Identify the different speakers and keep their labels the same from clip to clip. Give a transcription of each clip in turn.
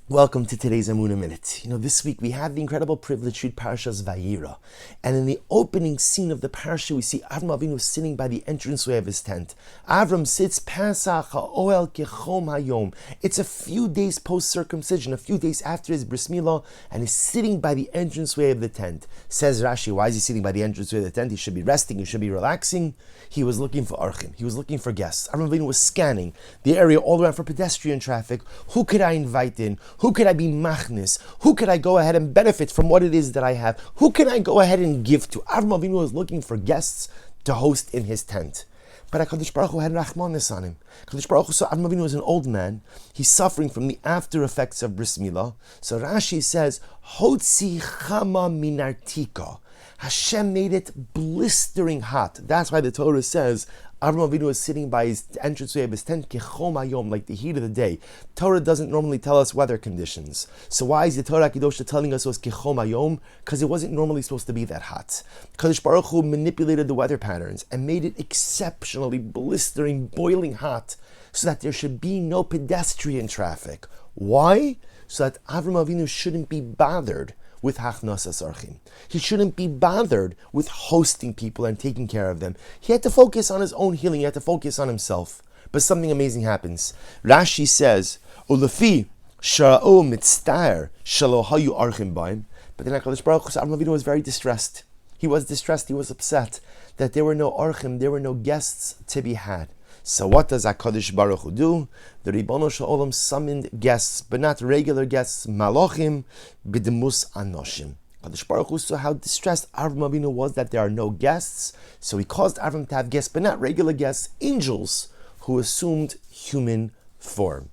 Speaker 1: Welcome to today's Emunah Minute. This week we had the incredible privilege to read Parashas Vayira. And in the opening scene of the parasha, we see Avram Avinu sitting by the entranceway of his tent. Avram sits, Pesach ha'oel kechom hayom. It's a few days post-circumcision, a few days after his bris milah, and he's sitting by the entranceway of the tent. Says Rashi, why is he sitting by the entranceway of the tent? He should be resting, he should be relaxing. He was looking for archim, he was looking for guests. Avram Avinu was scanning the area all around for pedestrian traffic. Who could I invite in? Who could I be machnis? Who could I go ahead and benefit from what it is that I have? Who can I go ahead and give to? Avram Avinu was looking for guests to host in his tent. But HaKadosh Baruch Hu had Rachmanis on him. HaKadosh Baruch Hu saw Avram Avinu was an old man. He's suffering from the after effects of bris milah. So Rashi says, Hotzi chama minartika. Hashem made it blistering hot. That's why the Torah says Avram Avinu was sitting by his entranceway of his tent, kechom hayom, like the heat of the day. Torah doesn't normally tell us weather conditions. So why is the Torah Kedosha telling us it was kechom hayom? Because it wasn't normally supposed to be that hot. Kadosh Baruch Hu manipulated the weather patterns and made it exceptionally blistering, boiling hot, so that there should be no pedestrian traffic. Why? So that Avram Avinu shouldn't be bothered with hachnasas archim. He shouldn't be bothered with hosting people and taking care of them. He had to focus on his own healing. He had to focus on himself. But something amazing happens. Rashi says, "Ulefi shara'o mitztaer shelo hayu archim baim." But then HaKadosh Baruch Hu, Avram Avinu was very distressed. He was distressed. He was upset that there were no archim, there were no guests to be had. So what does HaKadosh Baruch Hu do? The Ribono Shel Olam summoned guests, but not regular guests, malachim b'demus anoshim. HaKadosh Baruch Hu saw how distressed Avram Avinu was that there are no guests, so he caused Avram to have guests, but not regular guests, angels who assumed human form.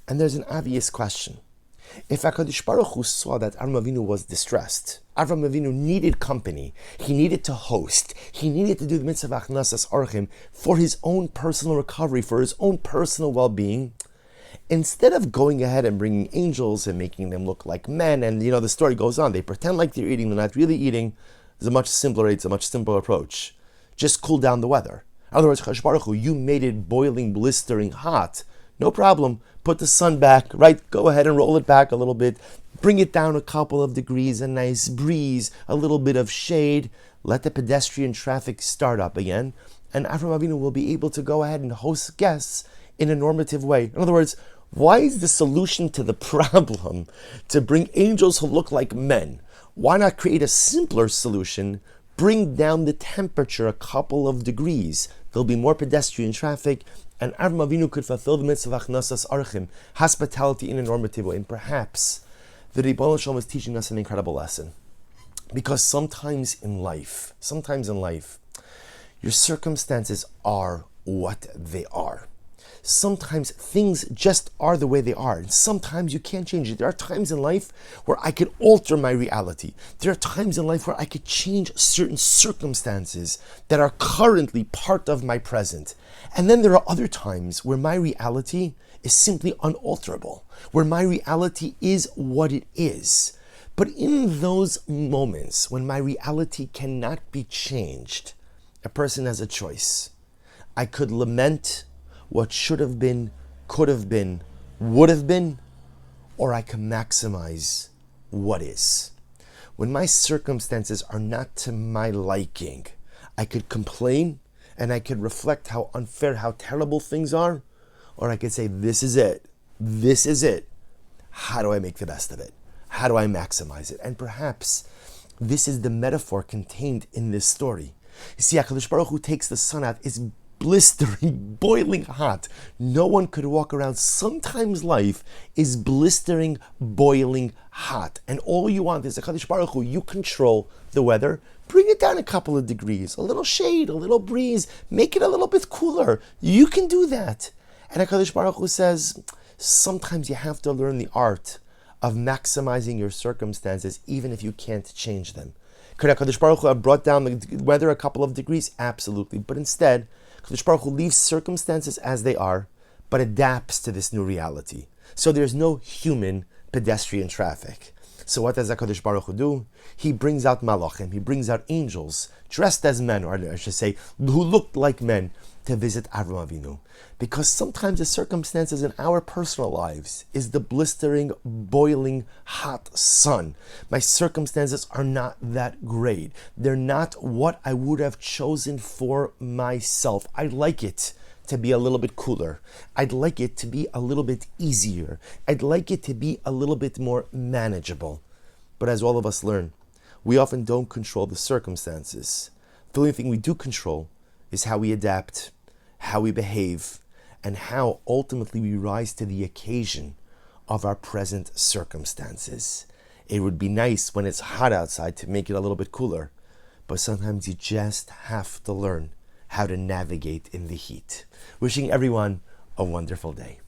Speaker 1: And there's an obvious question. If HaKadosh Baruch Hu saw that Avram Avinu was distressed, Avram Avinu needed company, he needed to host, he needed to do the mitzvah of achnasas archim for his own personal recovery, for his own personal well-being, instead of going ahead and bringing angels and making them look like men, and the story goes on, they pretend like they're eating, they're not really eating, it's a much simpler approach. Just cool down the weather. In other words, HaKadosh Baruch Hu, you made it boiling, blistering hot. No problem. Put the sun back, right? Go ahead and roll it back a little bit. Bring it down a couple of degrees, a nice breeze, a little bit of shade. Let the pedestrian traffic start up again. And Avram Avinu will be able to go ahead and host guests in a normative way. In other words, why is the solution to the problem to bring angels who look like men? Why not create a simpler solution? Bring down the temperature a couple of degrees. There'll be more pedestrian traffic, and Avram Avinu could fulfill the mitzvah of achnasas archim, hospitality in a normative way. And perhaps the Ribono Shel Olam is teaching us an incredible lesson. Because sometimes in life, your circumstances are what they are. Sometimes things just are the way they are, and sometimes you can't change it. There are times in life where I could alter my reality. There are times in life where I could change certain circumstances that are currently part of my present. And then there are other times where my reality is simply unalterable, where my reality is what it is. But in those moments when my reality cannot be changed, a person has a choice. I could lament what should have been, could have been, would have been, or I can maximize what is. When my circumstances are not to my liking, I could complain and I could reflect how unfair, how terrible things are, or I could say, this is it. How do I make the best of it? How do I maximize it? And perhaps this is the metaphor contained in this story. You see, HaKadosh Baruch Hu takes the sun out, it's blistering, boiling hot. No one could walk around. Sometimes life is blistering, boiling hot. And all you want is HaKadosh Baruch Hu, you control the weather. Bring it down a couple of degrees, a little shade, a little breeze, make it a little bit cooler. You can do that. And HaKadosh Baruch Hu says, sometimes you have to learn the art of maximizing your circumstances, even if you can't change them. Could HaKadosh Baruch Hu have brought down the weather a couple of degrees? Absolutely. But instead, HaKadosh Baruch Hu leaves circumstances as they are, but adapts to this new reality. So there's no human pedestrian traffic. So what does HaKadosh Baruch Hu do? He brings out malachim, he brings out angels, dressed as men, or I should say, who looked like men, to visit Avram Avinu, because sometimes the circumstances in our personal lives is the blistering, boiling, hot sun. My circumstances are not that great. They're not what I would have chosen for myself. I'd like it to be a little bit cooler. I'd like it to be a little bit easier. I'd like it to be a little bit more manageable. But as all of us learn, we often don't control the circumstances. The only thing we do control is how we adapt, how we behave, and how ultimately we rise to the occasion of our present circumstances. It would be nice when it's hot outside to make it a little bit cooler, but sometimes you just have to learn how to navigate in the heat. Wishing everyone a wonderful day.